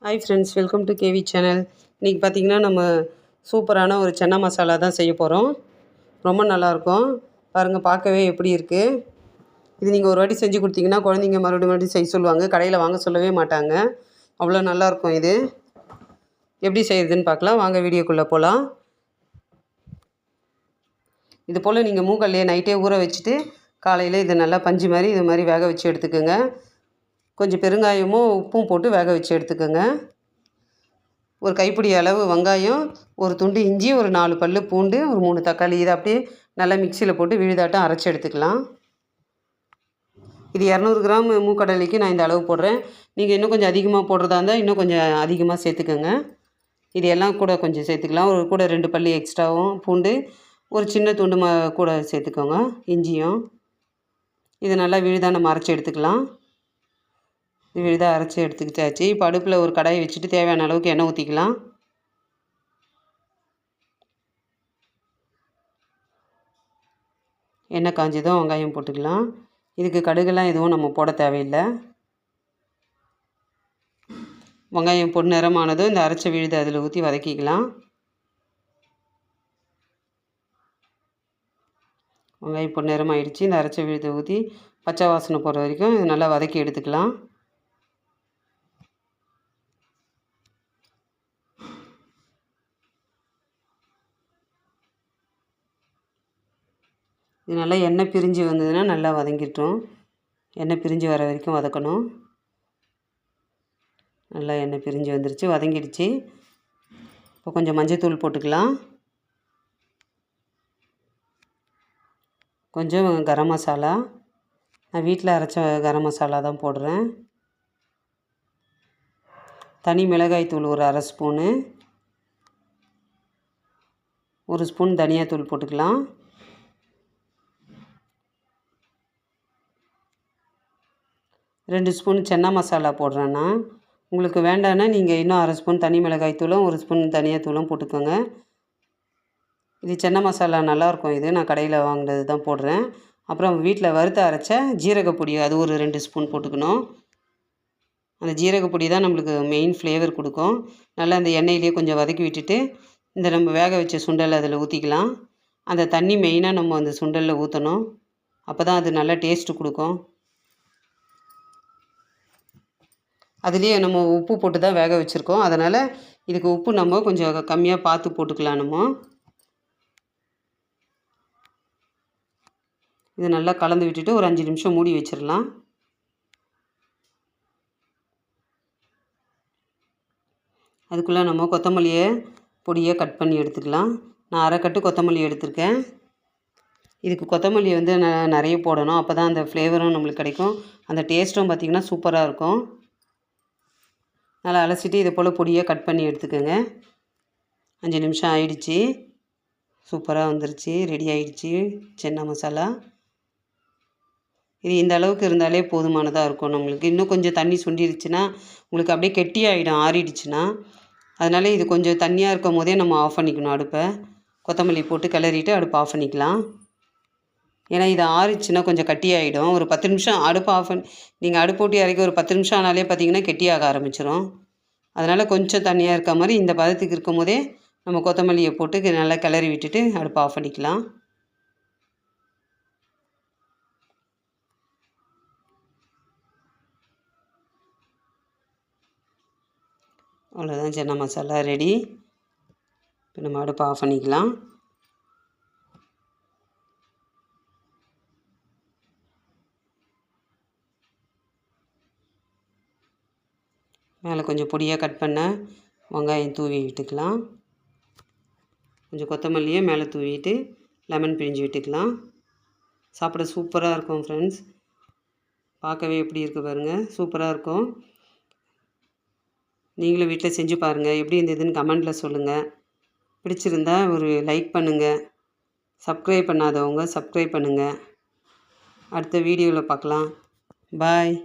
Hi friends, welcome to KV channel. இன்றைக்கி பார்த்திங்கன்னா நம்ம சூப்பரான ஒரு சன்னா மசாலா தான் செய்ய போகிறோம். ரொம்ப நல்லாயிருக்கும். பாருங்கள், பார்க்கவே எப்படி இருக்குது. இது நீங்கள் ஒரு வாட்டி செஞ்சு கொடுத்தீங்கன்னா குழந்தைங்க மறுபடியும் செய்ய சொல்லுவாங்க. கடையில் வாங்க சொல்லவே மாட்டாங்க. அவ்வளோ நல்லாயிருக்கும். இது எப்படி செய்கிறதுன்னு பார்க்கலாம். வாங்க வீடியோக்குள்ளே போகலாம். இது போல் நீங்கள் மூக்கல்லையே நைட்டே ஊற வச்சுட்டு காலையில் இது நல்லா பஞ்சு மாதிரி இது மாதிரி வேக வச்சு எடுத்துக்கோங்க. கொஞ்சம் பெருங்காயமும் உப்பும் போட்டு வேக வச்சு எடுத்துக்கோங்க. ஒரு கைப்பிடி அளவு வெங்காயம், ஒரு துண்டு இஞ்சி, ஒரு 4 பல் பூண்டு, ஒரு 3 தக்காளி, இதை அப்படியே நல்லா மிக்சியில் போட்டு விழுதாட்டம் அரைச்சி எடுத்துக்கலாம். இது 200 கிராம் மூக்கடலைக்கு நான் இந்த அளவு போடுறேன். நீங்கள் இன்னும் கொஞ்சம் அதிகமாக போடுறதா இருந்தால் இன்னும் கொஞ்சம் அதிகமாக சேர்த்துக்கோங்க. இது எல்லாம் கூட கொஞ்சம் சேர்த்துக்கலாம். ஒரு கூட 2 பல் எக்ஸ்ட்ராவும் பூண்டு, ஒரு சின்ன துண்டு கூட சேர்த்துக்கோங்க இஞ்சியும். இது நல்லா விழுதாக நம்ம அரைச்சி எடுத்துக்கலாம். விழுதாக அரைச்சி எடுத்துக்கிட்டாச்சு. இப்போ அடுப்பில் ஒரு கடாயை வச்சுட்டு தேவையான அளவுக்கு எண்ணெய் ஊற்றிக்கலாம். எண்ணெய் காஞ்சதும் வெங்காயம் போட்டுக்கலாம். இதுக்கு கடுகுலாம் எதுவும் நம்ம போட தேவையில்லை. வெங்காயம் பொன்னிறமானதும் இந்த அரைச்ச விழுதை அதில் ஊற்றி வதக்கிக்கலாம். வெங்காயம் பொன்னிறமாயிடுச்சு. இந்த அரைச்ச விழுதை ஊற்றி பச்சை வாசனை போகிற வரைக்கும் இது நல்லா வதக்கி எடுத்துக்கலாம். இது நல்லா எண்ணெய் பிரிஞ்சு வந்ததுன்னா நல்லா வதங்கிட்டோம். எண்ணெய் பிரிஞ்சு வர வரைக்கும் வதக்கணும். நல்லா எண்ணெய் பிரிஞ்சு வந்துருச்சு, வதங்கிடுச்சு. இப்போ கொஞ்சம் மஞ்சள்தூள் போட்டுக்கலாம். கொஞ்சம் கரம் மசாலா, நான் வீட்டில் அரைச்ச கரம் மசாலா தான் போடுறேன். தனி மிளகாய் தூள் ஒரு 1/2 ஸ்பூனு, 1 ஸ்பூன் தனியாத்தூள் போட்டுக்கலாம். 2 ஸ்பூன் சன்னா மசாலா போடுறேன்னா, உங்களுக்கு வேண்டான்னா நீங்கள் இன்னும் 1/2 ஸ்பூன் தனி மிளகாய் தூளும் 1 ஸ்பூன் தனியாத்தூளும் போட்டுக்கோங்க. இது சன்னா மசாலா நல்லாயிருக்கும். இது நான் கடையில் வாங்கினது தான் போடுறேன். அப்புறம் வீட்டில் வறுத்து அரைச்ச ஜீரகப்பொடி, அது ஒரு 2 ஸ்பூன் போட்டுக்கணும். அந்த ஜீரகப்பொடி தான் நம்மளுக்கு மெயின் ஃப்ளேவர் கொடுக்கும். நல்லா அந்த எண்ணெயிலே கொஞ்சம் வதக்கி விட்டுட்டு இந்த நம்ம வேக வச்ச சுண்டல் அதில் ஊற்றிக்கலாம். அந்த தண்ணி மெயினாக நம்ம அந்த சுண்டலில் ஊற்றணும். அப்போ தான் அது நல்லா டேஸ்ட்டு கொடுக்கும். அதுலேயே நம்ம உப்பு போட்டு தான் வேக வச்சுருக்கோம். அதனால் இதுக்கு உப்பு நம்ம கொஞ்சம் கம்மியாக பார்த்து போட்டுக்கலாம். நம்ம இது நல்லா கலந்து விட்டுட்டு ஒரு 5 நிமிஷம் மூடி வச்சிடலாம். அதுக்குள்ளே நம்ம கொத்தமல்லியை பொடியை கட் பண்ணி எடுத்துக்கலாம். நான் 1/2 கட்டு கொத்தமல்லி எடுத்திருக்கேன். இதுக்கு கொத்தமல்லி நிறைய போடணும். அப்போ தான் அந்த ஃப்ளேவரும் நம்மளுக்கு கிடைக்கும். அந்த டேஸ்ட்டும் பார்த்திங்கன்னா சூப்பராக இருக்கும். நல்லா அலசிட்டு இதை போல் பொடியை கட் பண்ணி எடுத்துக்கோங்க. 5 நிமிஷம் ஆயிடுச்சு. சூப்பராக வந்துருச்சு, ரெடி ஆகிடுச்சு சன்னா மசாலா. இது இந்த அளவுக்கு இருந்தாலே போதுமானதாக இருக்கும் நம்மளுக்கு. இன்னும் கொஞ்சம் தண்ணி சுண்டிடுச்சுன்னா உங்களுக்கு அப்படியே கெட்டியாகிடும் ஆறிடுச்சுன்னா. அதனால் இது கொஞ்சம் தண்ணியாக இருக்கும் போதே நம்ம ஆஃப் பண்ணிக்கணும் அடுப்பை. கொத்தமல்லி போட்டு கிளறிட்டு அடுப்பை ஆஃப் பண்ணிக்கலாம். ஏன்னா இது ஆறிடுச்சுன்னா கொஞ்சம் கட்டியாகிடும். ஒரு 10 நிமிஷம் அடுப்பை ஆஃப் பண்ணி நீங்கள் அடுப்பு போட்டு இறக்கி ஒரு 10 நிமிஷம் ஆனாலே பார்த்திங்கன்னா கெட்டியாக ஆரம்பிச்சிடும். அதனால் கொஞ்சம் தண்ணியாக இருக்க மாதிரி இந்த பதத்துக்கு இருக்கும் போதே நம்ம கொத்தமல்லியை போட்டு நல்லா கிளறி விட்டுட்டு அடுப்பை ஆஃப் பண்ணிக்கலாம். அவ்வளோதான், சன்னா மசாலா ரெடி. இப்போ நம்ம அடுப்பை ஆஃப் பண்ணிக்கலாம். மேலே கொஞ்சம் பொடியாக கட் பண்ண வெங்காயம் தூவி விட்டுக்கலாம். கொஞ்சம் கொத்தமல்லியை மேலே தூவிட்டு லெமன் பிழிஞ்சு விட்டுக்கலாம். சாப்பிட சூப்பராக இருக்கும் ஃப்ரெண்ட்ஸ். பார்க்கவே எப்படி இருக்குது பாருங்கள், சூப்பராக இருக்கும். நீங்களும் வீட்டில் செஞ்சு பாருங்கள். எப்படி இருந்ததுன்னு கமெண்டில் சொல்லுங்கள். பிடிச்சிருந்தா ஒரு லைக் பண்ணுங்கள். சப்ஸ்கிரைப் பண்ணாதவங்க சப்ஸ்கிரைப் பண்ணுங்கள். அடுத்த வீடியோவில் பார்க்கலாம். பாய்.